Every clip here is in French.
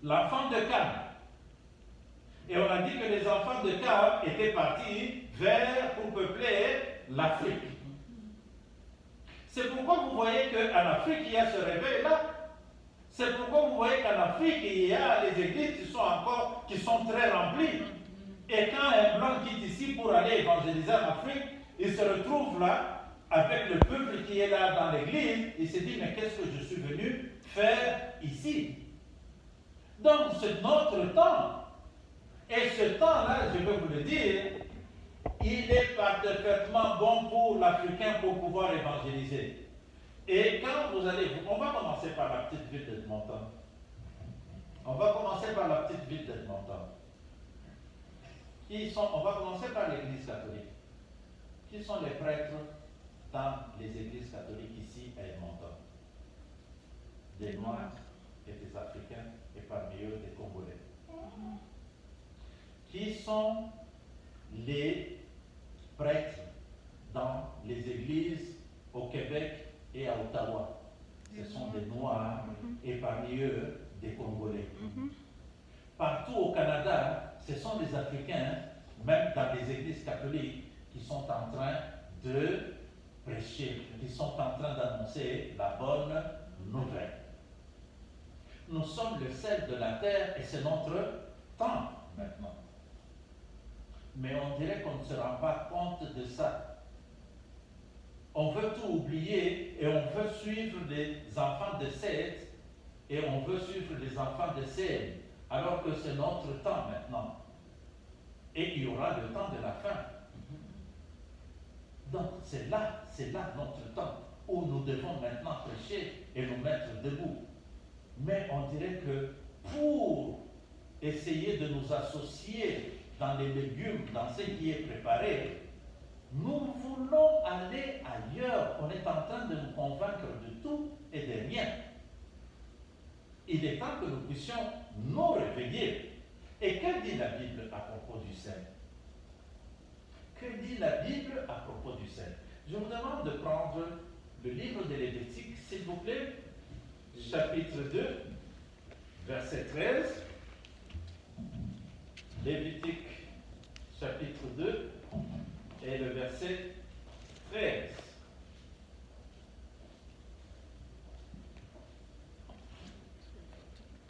l'enfant de Cam. Et on a dit que les enfants de Cam étaient partis pour peupler l'Afrique. C'est pourquoi vous voyez qu'en Afrique, il y a ce réveil-là. C'est pourquoi vous voyez qu'en Afrique, il y a les églises qui sont très remplies. Et quand un blanc quitte ici pour aller évangéliser en Afrique, il se retrouve là, avec le peuple qui est là dans l'église, il se dit, mais qu'est-ce que je suis venu faire ici? Donc, c'est notre temps. Et ce temps-là, je vais vous le dire, il est parfaitement bon pour l'Africain pour pouvoir évangéliser. Et quand vous allez, on va commencer par la petite ville d'Edmonton. On va commencer par la petite ville d'Edmonton. On va commencer par l'Église catholique. Qui sont les prêtres dans les églises catholiques ici à Edmonton? Des Noirs et des Africains, et parmi eux des Congolais. Qui sont les prêtres dans les églises au Québec et à Ottawa? Ce sont des Noirs et parmi eux des Congolais. Partout au Canada, ce sont des Africains, même dans les églises catholiques, qui sont en train de prêcher, qui sont en train d'annoncer la bonne nouvelle. Nous sommes le sel de la terre et c'est notre temps maintenant. Mais on dirait qu'on ne se rend pas compte de ça. On veut tout oublier et on veut suivre les enfants de Seth et on veut suivre les enfants de Seth, alors que c'est notre temps maintenant. Et il y aura le temps de la fin. Donc c'est là notre temps où nous devons maintenant prêcher et nous mettre debout. Mais on dirait que pour essayer de nous associer dans les légumes, dans ce qui est préparé, nous voulons aller ailleurs. On est en train de nous convaincre de tout et de rien. Il est temps que nous puissions nous réveiller. Et que dit la Bible à propos du sel? Que dit la Bible à propos du sel? Je vous demande de prendre le livre de Lévitique, s'il vous plaît, chapitre 2, verset 13. Lévitique, chapitre 2, et le verset 13.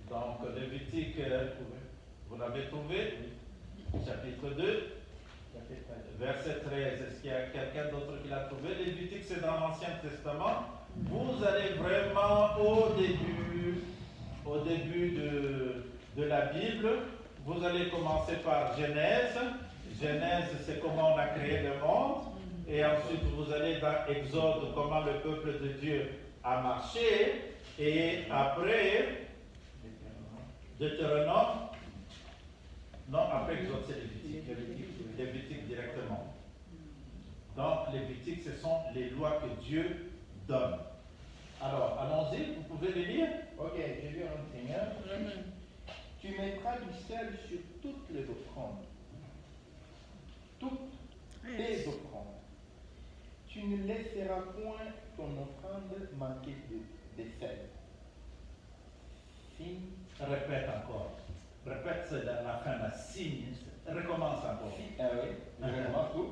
Donc, Lévitique, vous l'avez trouvé? Chapitre 2, verset 13. Est-ce qu'il y a quelqu'un d'autre qui l'a trouvé? Lévitique, c'est dans l'Ancien Testament. Vous allez vraiment au début de la Bible. Vous allez commencer par Genèse. Genèse, c'est comment on a créé le monde. Et ensuite, vous allez dans Exode, comment le peuple de Dieu a marché. Et après, Deutéronome. Non, après Exode, c'est Lévitique. Lévitique directement. Donc, Lévitique, ce sont les lois que Dieu donne. Alors, allons-y, vous pouvez les lire? Ok, je lis en Seigneur. Tu mettras du sel sur toutes les offrandes. Toutes tes offrandes. Tu ne laisseras point ton offrande manquer de sel. Signe. Répète encore. Répète, c'est dans la fin, la signe. Recommence encore. Oui, je recommence tout.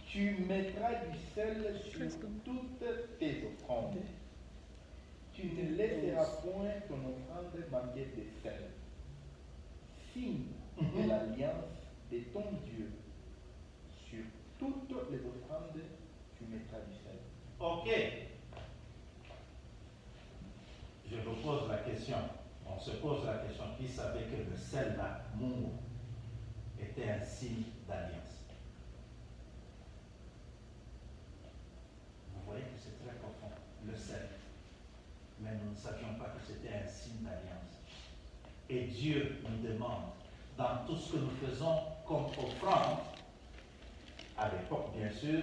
Tu mettras du sel sur toutes tes offrandes. Tu ne laisseras point ton offrande manquer de sel. Signe de l'alliance de ton Dieu. Sur toutes les offrandes, tu mettras du sel. Ok. Je vous pose la question. On se pose la question. Qui savait que le sel, l'amour, était un signe d'alliance? Vous voyez que c'est très profond. Le sel. Mais nous ne savions pas que c'était un signe d'alliance. Et Dieu nous demande, dans tout ce que nous faisons comme offrande, à l'époque bien sûr,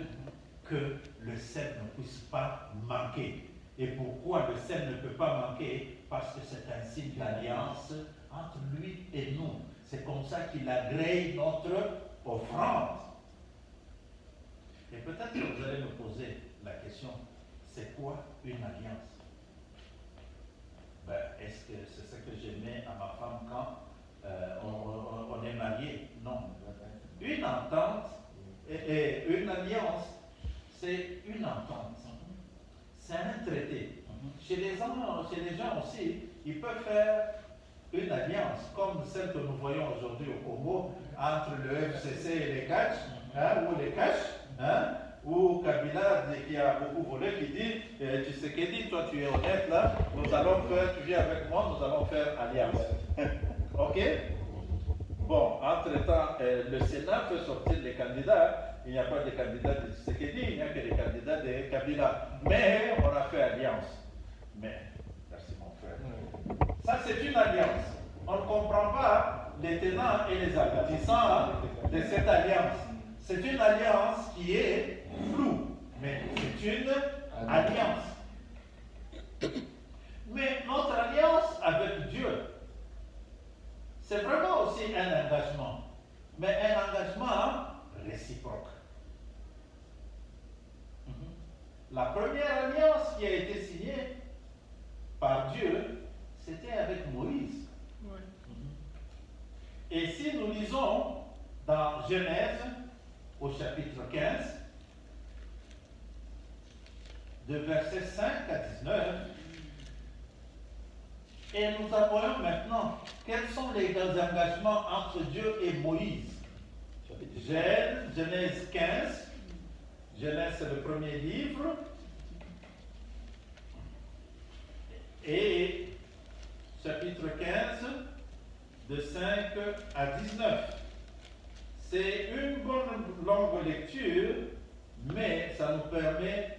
que le sel ne puisse pas manquer. Et pourquoi le sel ne peut pas manquer? Parce que c'est un signe d'alliance entre lui et nous. C'est comme ça qu'il agrée notre offrande. Et peut-être que vous allez me poser la question, c'est quoi une alliance? Ben, est-ce que c'est ce que je mets à ma femme quand on est marié? Non. Une entente et une alliance, c'est une entente. C'est un traité. Chez les gens aussi, ils peuvent faire une alliance, comme celle que nous voyons aujourd'hui au Congo, entre le FCC et les Kach, ou les Kach, ou Kabila qui a beaucoup volé, qui dit, tu sais qu'elle dit, toi tu es honnête là, nous allons faire, tu viens avec moi, nous allons faire alliance. Ok? Bon, entre-temps, le Sénat peut sortir les candidats. Il n'y a pas de candidats de Tshisekedi, il n'y a que des candidats de Kabila. Mais on a fait alliance. Mais, merci mon frère. Ça, c'est une alliance. On ne comprend pas les tenants et les aboutissants de cette alliance. C'est une alliance qui est floue, mais c'est une alliance. Mais notre alliance avec Dieu, c'est vraiment aussi un engagement, mais un engagement réciproque. La première alliance qui a été signée par Dieu, c'était avec Moïse. Ouais. Et si nous lisons dans Genèse, au chapitre 15, de versets 5 à 19, et nous voyons maintenant quels sont les engagements entre Dieu et Moïse. Genèse 15, Genèse c'est le premier livre, et chapitre 15, de 5 à 19. C'est une bonne longue lecture, mais ça nous permet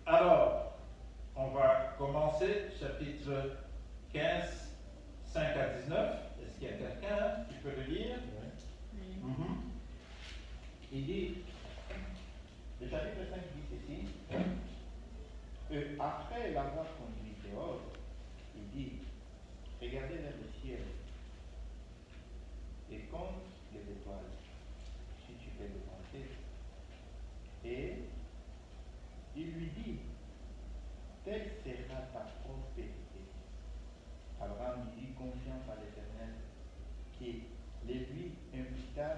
alors, on va commencer chapitre 15, 5 à 19. Est-ce qu'il y a quelqu'un qui peut le lire? Oui. Il dit, le chapitre 5 dit ceci, après l'avoir conduit dehors, il dit, regardez vers le ciel et compte les étoiles, si tu peux le compter. Et il lui dit, telle sera ta prospérité. Abraham dit confiance à l'Éternel, qui les lui imputa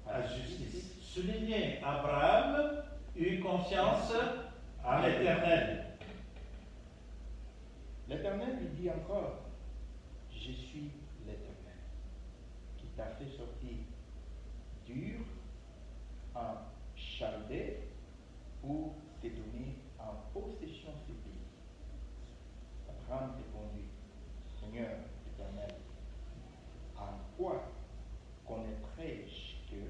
à justice. Soulignez, Abraham eut confiance à l'Éternel. L'Éternel lui dit encore, je suis l'Éternel, qui t'a fait sortir d'Ur en Chaldée pour te donner en possession ce pays. Abraham répondit, Seigneur Éternel, en quoi connaîtrai-je que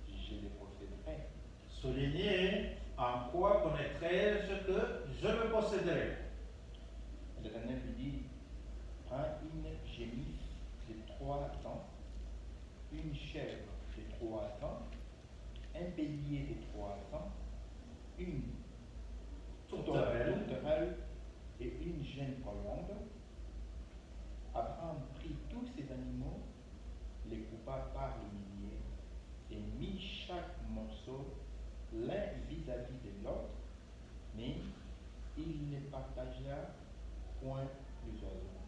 je le posséderai? Soulignez, en quoi connaîtrai-je que je le posséderai? L'Éternel lui dit, prends une génisse de 3 ans, une chèvre de 3 ans, un bélier de 3 ans, une tourterelle et une jeune colombe. Abraham prit tous ces animaux, les coupa par les milliers et mit chaque morceau l'un vis-à-vis de l'autre, mais il ne partagea point les oiseaux.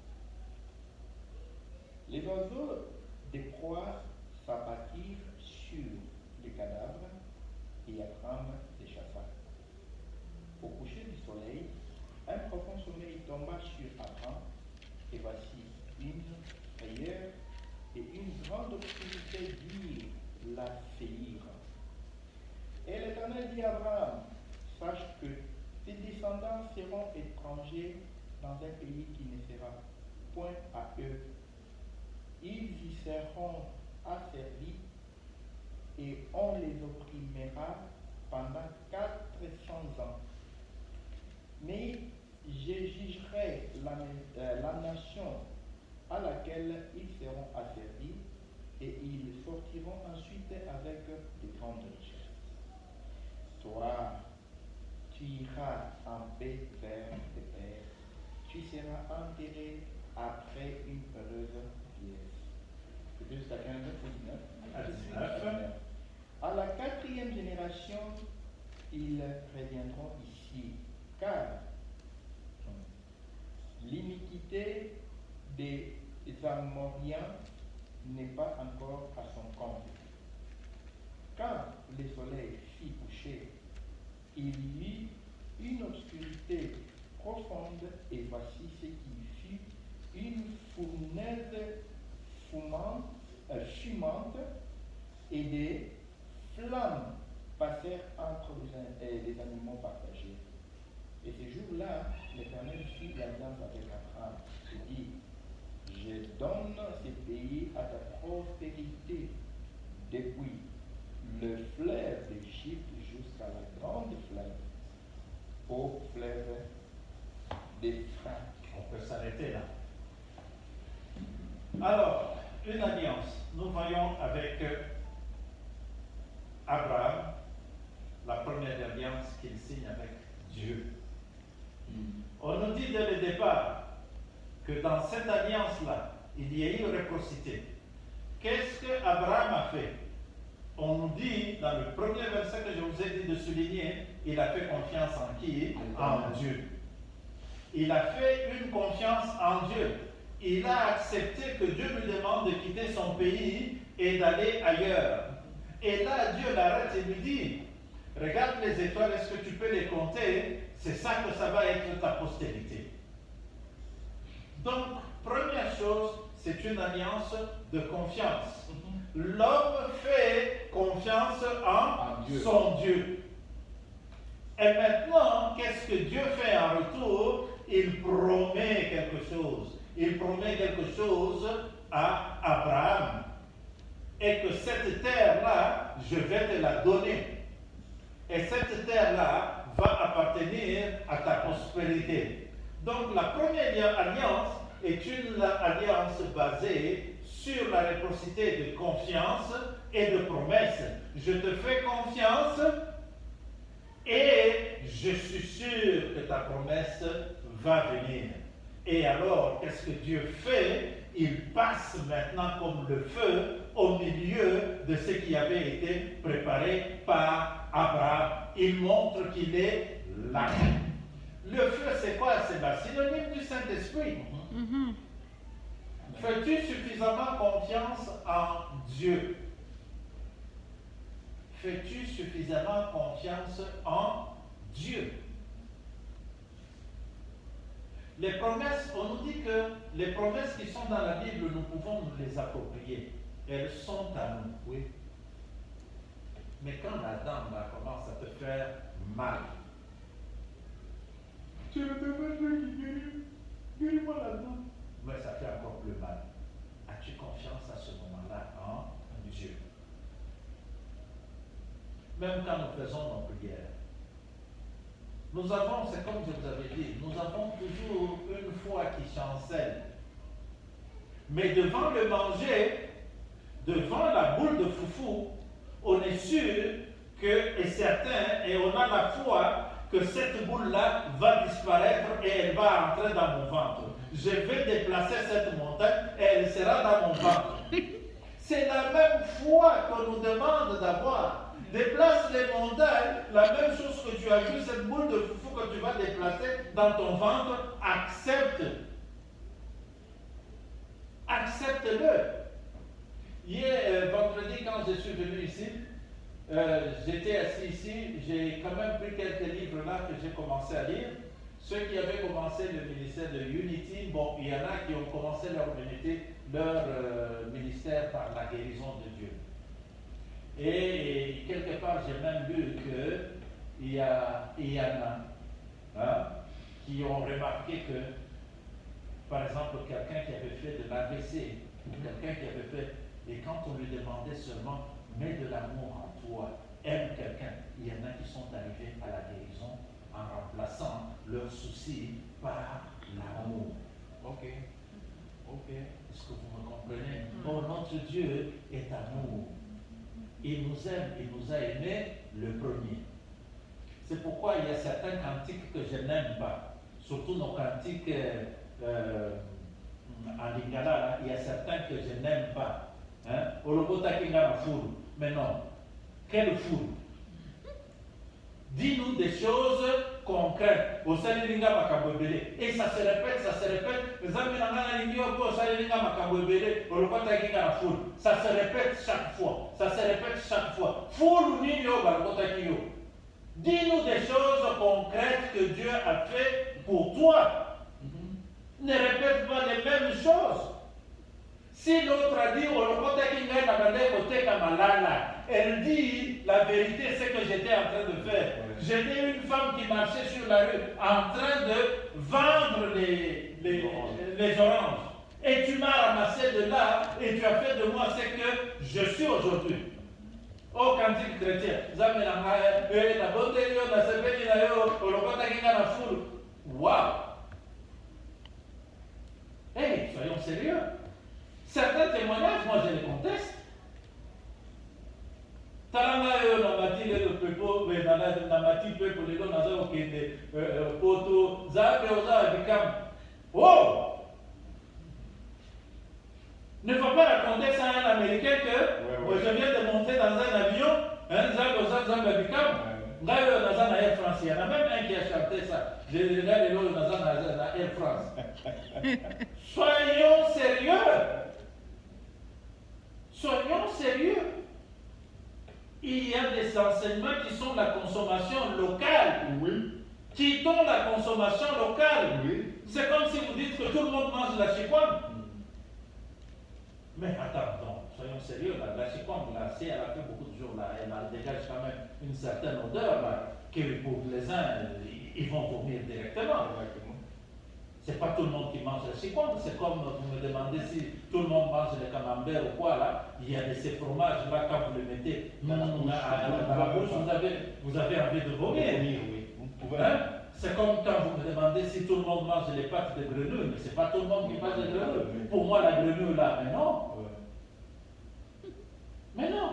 Les oiseaux de proie s'abattirent sur les cadavres et Abraham les chassa. Au coucher du soleil, un profond sommeil tomba sur Abraham, et voici une frayeur et une grande obscurité dirent la séhir. Et l'Éternel dit à Abraham, sache que tes descendants seront étrangers dans un pays qui ne sera point à eux. Ils y seront asservis et on les opprimera pendant 400 ans. Mais je jugerai la nation à laquelle ils seront asservis et ils sortiront ensuite avec de grandes richesses. Toi, tu iras en paix vers tes pères, tu seras enterré après une heureuse vieillesse. C'est jusqu'à 15 ou 19. À 19. À la 4e génération, ils reviendront ici, car l'iniquité des Amoriens n'est pas encore à son compte. Quand le soleil fit coucher, il y eut une obscurité profonde, et voici ce qui fut une fournaise fumante, et des flammes passèrent entre les animaux partagés. Et ce jour-là, l'Éternel fit l'alliance avec Abraham et dit, je donne ce pays à ta prospérité, depuis le fleuve d'Égypte jusqu'à la grande fleuve, au fleuve d'Éphraïm. On peut s'arrêter là. Alors, une alliance. Nous voyons avec Abraham la première alliance qu'il signe avec Dieu. On nous dit dès le départ que dans cette alliance-là, il y a eu réciprocité. Qu'est-ce que Abraham a fait? On nous dit dans le premier verset que je vous ai dit de souligner, il a fait confiance en qui? En Dieu. Il a fait une confiance en Dieu. Il a accepté que Dieu lui demande de quitter son pays et d'aller ailleurs. Et là, Dieu l'arrête et lui dit, regarde les étoiles, est-ce que tu peux les compter? C'est ça que ça va être ta postérité. Donc, première chose, c'est une alliance de confiance. L'homme fait confiance en Dieu. Son Dieu. Et maintenant, qu'est-ce que Dieu fait en retour? Il promet quelque chose. Il promet quelque chose à Abraham. Et que cette terre-là, je vais te la donner. Et cette terre-là va appartenir à ta prospérité. Donc la première alliance est une alliance basée sur la réciprocité de confiance et de promesse. Je te fais confiance et je suis sûr que ta promesse va venir. Et alors, qu'est-ce que Dieu fait? Il passe maintenant comme le feu au milieu de ce qui avait été préparé par Abraham. Il montre qu'il est là. Le feu, c'est quoi? C'est la synonyme du Saint-Esprit. Fais-tu suffisamment confiance en Dieu? Fais-tu suffisamment confiance en Dieu? Les promesses, on nous dit que les promesses qui sont dans la Bible, nous pouvons nous les approprier. Elles sont à nous, oui. Mais quand la dame commence à te faire mal, tu le demandes qui guéris-moi la dame. Mais ça fait encore plus mal. As-tu confiance à ce moment-là en Dieu? Même quand nous faisons nos prières, nous avons, c'est comme je vous avais dit, nous avons toujours une foi qui chancelle. Mais devant le manger, devant la boule de foufou, on est sûr que, et certain, et on a la foi que cette boule-là va disparaître et elle va entrer dans mon ventre. Je vais déplacer cette montagne et elle sera dans mon ventre. C'est la même foi qu'on nous demande d'avoir. Déplace les montagnes, la même chose que tu as vu, cette boule de foufou que tu vas déplacer dans ton ventre, accepte. Accepte-le. Hier, vendredi, quand je suis venu ici, j'étais assis ici, j'ai quand même pris quelques livres là que j'ai commencé à lire. Ceux qui avaient commencé le ministère de Unity, bon, il y en a qui ont commencé leur ministère par la guérison de Dieu. Et quelque part, j'ai même lu qu'il y en a qui ont remarqué que, par exemple, quelqu'un qui avait fait de l'AVC, ou quelqu'un qui avait fait, et quand on lui demandait seulement, mets de l'amour en toi, aime quelqu'un, il y en a qui sont arrivés à la guérison en remplaçant leurs soucis par l'amour. Ok. Est-ce que vous me comprenez? Bon, notre Dieu est amour. Il nous aime, il nous a aimés le premier. C'est pourquoi il y a certains cantiques que je n'aime pas, surtout nos cantiques en lingala, là, il y a certains que je n'aime pas. Mais non, quel foule? Dis choses concrètes. Et ça se répète, ça se répète. Ça se répète chaque fois. Ça se répète chaque fois. Dis-nous des choses concrètes que Dieu a fait pour toi. Ne répète pas les mêmes choses. Si l'autre a dit, elle dit la vérité, c'est que j'étais en train de faire. J'étais une femme qui marchait sur la rue en train de vendre les oranges. Et tu m'as ramassé de là et tu as fait de moi ce que je suis aujourd'hui. Oh, cantique chrétien, waouh! Hey, soyons sérieux. Certains témoignages, moi je les conteste. Talanga yo na matile le pepo na mati pepo le don nazo kende poto zabe oza bikam. Oh! Ne faut pas raconter ça à un Américain que je viens de monter dans un avion, zabe oza zabe bikam. Ngayo naza na Air France, il y en a même un qui a chanté ça. J'ai regardé l'autre naza na Air France. Soyons sérieux. Soyons sérieux. Il y a des enseignements qui sont la consommation locale. Oui. Quittons la consommation locale. Oui. C'est comme si vous dites que tout le monde mange la chikwang. Mais attends, soyons sérieux. La chikwang, là, si elle a fait beaucoup de jours, là, elle dégage quand même une certaine odeur là, que pour les uns, ils vont vomir directement. C'est pas tout le monde qui mange la chikwang. C'est comme vous me demandez si tout le monde mange le camembert ou quoi là. Il y a de ces fromages là, quand vous les mettez dans la bouche, vous avez envie de vomir. Hein? C'est comme quand vous me demandez si tout le monde mange les pâtes de grenouille, mais c'est pas tout le monde qui mange les grenouilles. Pour moi, la grenouille là, mais non. Mais non.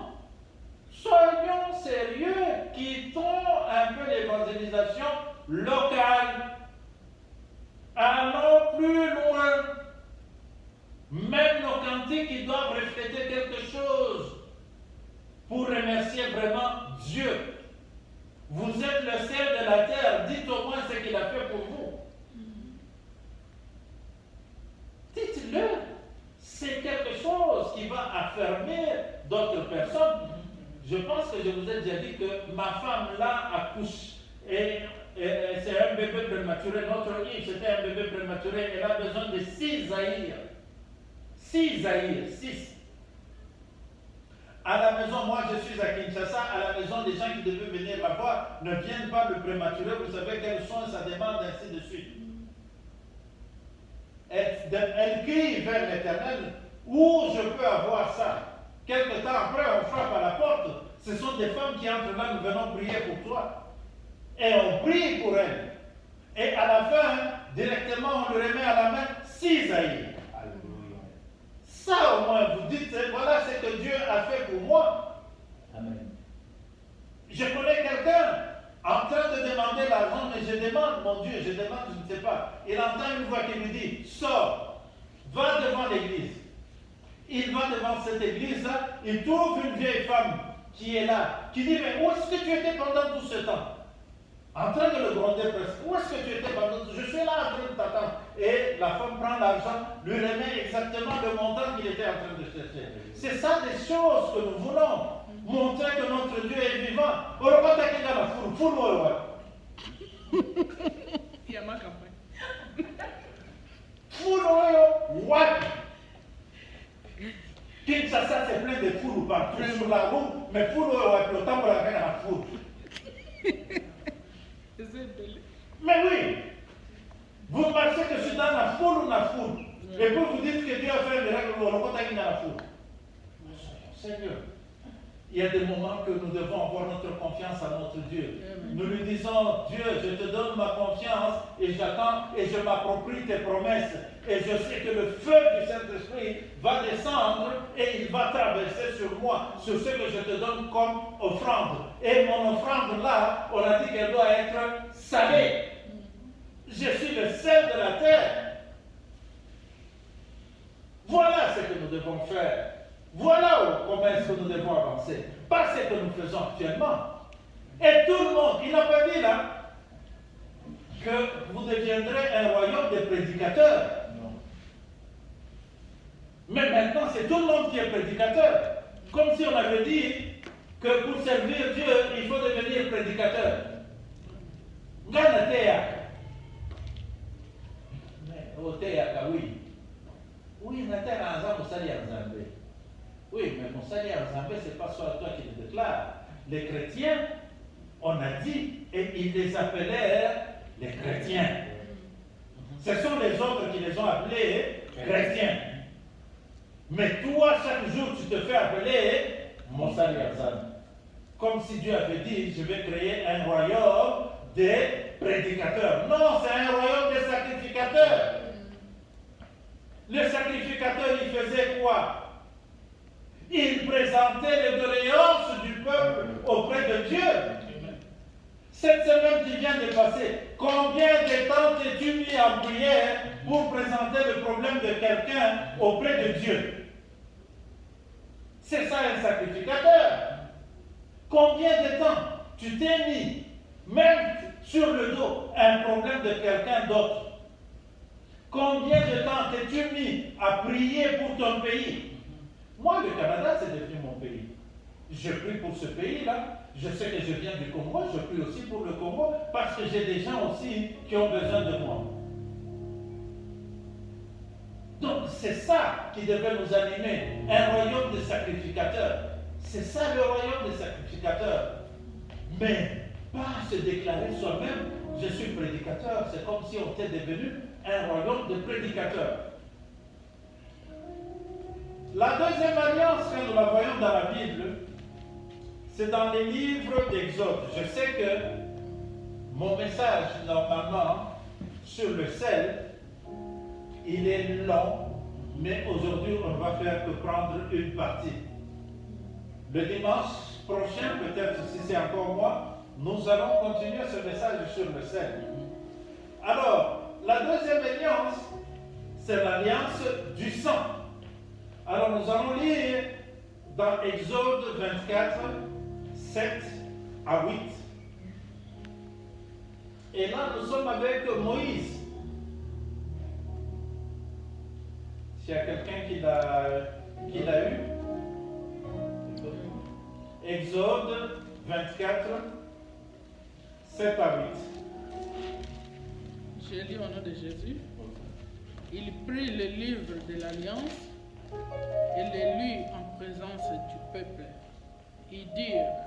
Soyons sérieux, quittons un peu l'évangélisation locale. Allons plus loin. Même nos cantiques, ils doivent refléter quelque chose pour remercier vraiment Dieu. Vous êtes le ciel de la terre. Dites au moins ce qu'il a fait pour vous. Dites-le. C'est quelque chose qui va affermir d'autres personnes. Je pense que je vous ai déjà dit que ma femme là accouche. Et c'est un bébé prématuré. Notre Yves, c'était un bébé prématuré. Elle a besoin de 6 Zahir. 6 Zahir, 6. À la maison, moi je suis à Kinshasa, à la maison, les gens qui devaient venir la voir ne viennent pas le prématuré. Vous savez quels soins ça demande, ainsi de suite. Elle crie vers l'Éternel. Où je peux avoir ça? Quelque temps après, on frappe à la porte. Ce sont des femmes qui entrent là, nous venons prier pour toi. Et on prie pour elle. Et à la fin, directement, on lui remet à la main 6 Zahir. Ça au moins, vous dites, voilà ce que Dieu a fait pour moi. Amen. Je connais quelqu'un en train de demander l'argent, mais je demande, mon Dieu, je demande, je ne sais pas. Il entend une voix qui lui dit, sors, va devant l'église. Il va devant cette église-là, il trouve une vieille femme qui est là, qui dit, mais où est-ce que tu étais pendant tout ce temps? En train de le gronder presque. Où est-ce que tu étais pendant? Je suis là en train de t'attendre. Et la femme prend l'argent, lui remet exactement le montant qu'il était en train de chercher. C'est ça des choses que nous voulons. Montrer que notre Dieu est vivant. Il y a ma campagne. Kinshasa, c'est plein de fourous partout sur la route, mais fourous, le temps pour la faire à four. Mais oui, vous pensez que je suis dans la foule ou la foule, et puis vous dites que Dieu a fait un miracle, vous le comptez dans la foule. Seigneur, il y a des moments que nous devons avoir notre confiance à notre Dieu. Nous lui disons, Dieu, je te donne ma confiance et j'attends et je m'approprie tes promesses. Et je sais que le feu du Saint-Esprit va descendre et il va traverser sur moi, sur ce que je te donne comme offrande. Et mon offrande là, on a dit qu'elle doit être salée. Je suis le sel de la terre. Voilà ce que nous devons faire. Voilà comment est-ce que nous devons avancer. Pas ce que nous faisons actuellement. Et tout le monde, il n'a pas dit là que vous deviendrez un royaume de prédicateurs. Non. Mais maintenant, c'est tout le monde qui est prédicateur. Comme si on avait dit que pour servir Dieu, il faut devenir prédicateur. Ganatea. Mais, Otea, oui. Oui, Natera Anza, Moussali Anzambé. Oui, mais Moussali Anzambé, ce n'est pas soit toi qui le déclare. Les chrétiens, on a dit, et ils les appelèrent les chrétiens. Ce sont les autres qui les ont appelés chrétiens. Mais toi, chaque jour, tu te fais appeler Moussali Anzambé. Comme si Dieu avait dit, je vais créer un royaume des prédicateurs. Non, c'est un royaume des sacrificateurs. Le sacrificateur, il faisait quoi? Il présentait les doléances du peuple auprès de Dieu. Cette semaine qui vient de passer, combien de temps t'es-tu mis en prière pour présenter le problème de quelqu'un auprès de Dieu? C'est ça un sacrificateur. Combien de temps tu t'es mis, même sur le dos, un problème de quelqu'un d'autre? Combien de temps t'es-tu mis à prier pour ton pays? Moi, le Canada, c'est devenu mon pays. Je prie pour ce pays-là. Je sais que je viens du Congo, je prie aussi pour le Congo, parce que j'ai des gens aussi qui ont besoin de moi. Donc, c'est ça qui devait nous animer, un royaume de sacrificateurs. C'est ça le royaume des sacrificateurs. Mais pas se déclarer soi-même, je suis prédicateur. C'est comme si on était devenu un royaume de prédicateurs. La deuxième alliance, quand nous la voyons dans la Bible, c'est dans les livres d'Exode. Je sais que mon message, normalement, sur le sel, il est long, mais aujourd'hui, on ne va faire que prendre une partie. Le dimanche prochain, peut-être si c'est encore moi, nous allons continuer ce message sur le sel. Alors, la deuxième alliance, c'est l'alliance du sang. Alors, nous allons lire dans Exode 24, 7 à 8. Et là, nous sommes avec Moïse. S'il y a quelqu'un qui l'a eu. Exode 24, 7 à 8. J'ai lu au nom de Jésus. Il prit le livre de l'Alliance et le lut en présence du peuple. Ils dirent,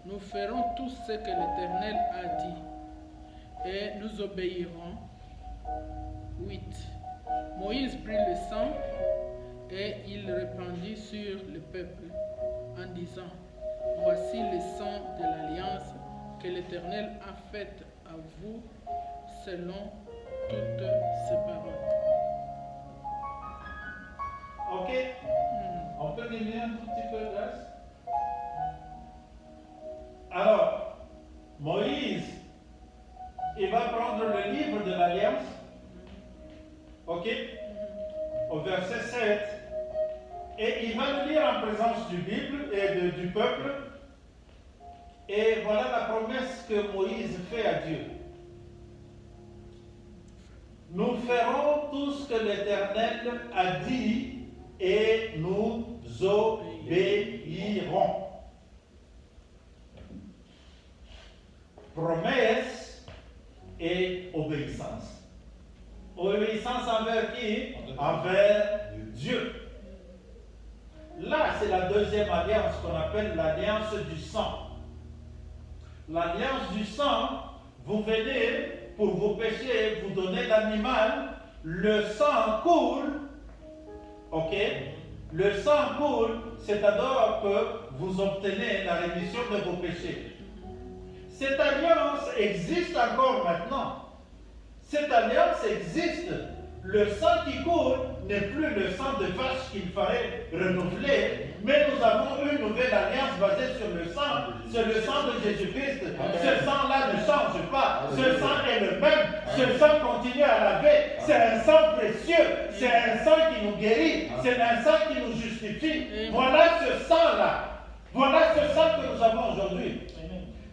nous ferons tout ce que l'Éternel a dit et nous obéirons. 8. Moïse prit le sang et il répandit sur le peuple en disant, voici le sang de l'alliance que l'Éternel a faite à vous selon toutes ses paroles. Ok? On peut diminuer un tout petit peu, Grâce? Alors, Moïse, il va prendre le livre de l'Alliance, ok? Au verset 7, et il va le lire en présence du Bible et du peuple. Et voilà la promesse que Moïse fait à Dieu. Nous ferons tout ce que l'Éternel a dit et nous obéirons. Promesse et obéissance. Obéissance envers qui? Envers Dieu. Là, c'est la deuxième alliance qu'on appelle l'alliance du sang. L'alliance du sang, vous venez pour vos péchés, vous donnez l'animal, le sang coule, ok? Le sang coule, c'est alors que vous obtenez la rémission de vos péchés. Cette alliance existe encore maintenant. Cette alliance existe. Le sang qui coule n'est plus le sang de vache qu'il fallait renouveler, mais nous avons une nouvelle alliance basée sur le sang. C'est le sang de Jésus-Christ. Ce sang-là ne change pas. Ce sang est le même. Ce sang continue à laver. C'est un sang précieux. C'est un sang qui nous guérit. C'est un sang qui nous justifie. Voilà ce sang-là. Voilà ce sang que nous avons aujourd'hui.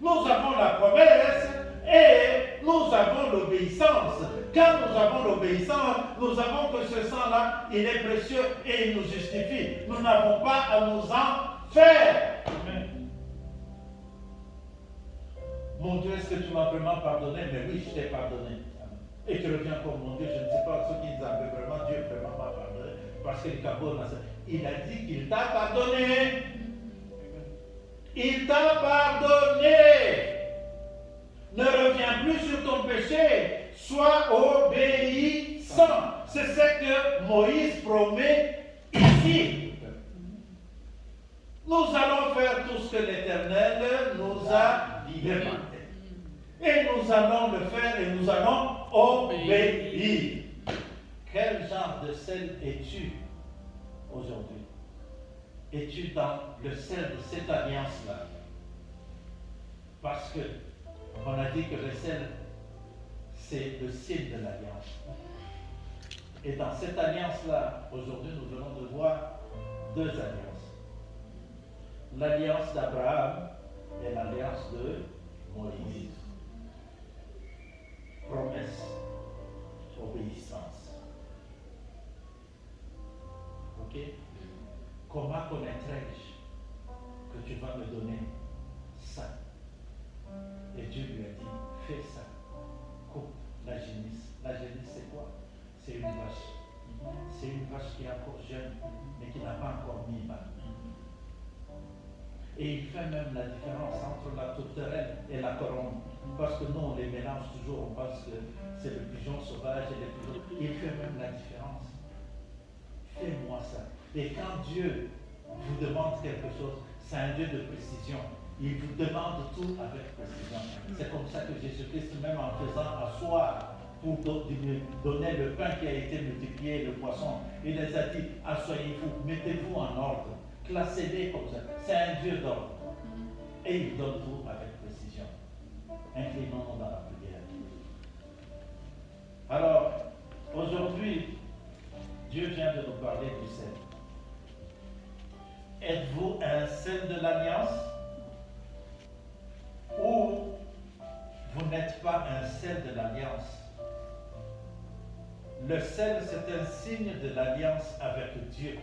Nous avons la promesse et nous avons l'obéissance. Quand nous avons l'obéissance, nous avons que ce sang-là, il est précieux et il nous justifie. Nous n'avons pas à nous en faire. Amen. Mon Dieu, est-ce que tu m'as vraiment pardonné? Mais oui, je t'ai pardonné. Et tu reviens comme mon Dieu, je ne sais pas ceux qui disent vraiment, Dieu vraiment m'a pardonné. Parce que il a dit qu'il t'a pardonné. Il t'a pardonné. Ne reviens plus sur ton péché. Sois obéissant. C'est ce que Moïse promet ici. Nous allons faire tout ce que l'Éternel nous a demandé. Et nous allons le faire et nous allons obéir. Quel genre de sel es-tu aujourd'hui? Es-tu dans le sel de cette alliance-là? Parce que on a dit que le sel, c'est le signe de l'alliance. Et dans cette alliance-là, aujourd'hui, nous allons devoir deux alliances. L'alliance d'Abraham et l'alliance de Moïse. Promesse, obéissance. Ok? Comment connaîtrais-je que tu vas me donner ça? Et Dieu lui a dit, fais ça. Coupe la génisse. La génisse, c'est quoi? C'est une vache. C'est une vache qui est encore jeune, mais qui n'a pas encore mis mal. Et il fait même la différence entre la tourterelle et la corombe. Parce que nous, on les mélange toujours, on pense que c'est le pigeon sauvage et les pigeons. Il fait même la différence. Fais-moi ça. Et quand Dieu vous demande quelque chose, c'est un Dieu de précision. Il vous demande tout avec précision. C'est comme ça que Jésus-Christ, même en faisant asseoir pour donner le pain qui a été multiplié, le poisson, il les a dit, asseyez-vous, mettez-vous en ordre, classez-les comme ça. C'est un Dieu d'ordre. Et il donne tout avec précision. Inclinons-nous dans la prière. Alors, aujourd'hui, Dieu vient de nous parler du sel. Êtes-vous un sel de l'alliance? Ou vous n'êtes pas un sel de l'alliance? Le sel, c'est un signe de l'alliance avec Dieu.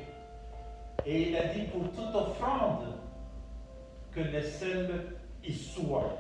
Et il a dit pour toute offrande que le sel y soit.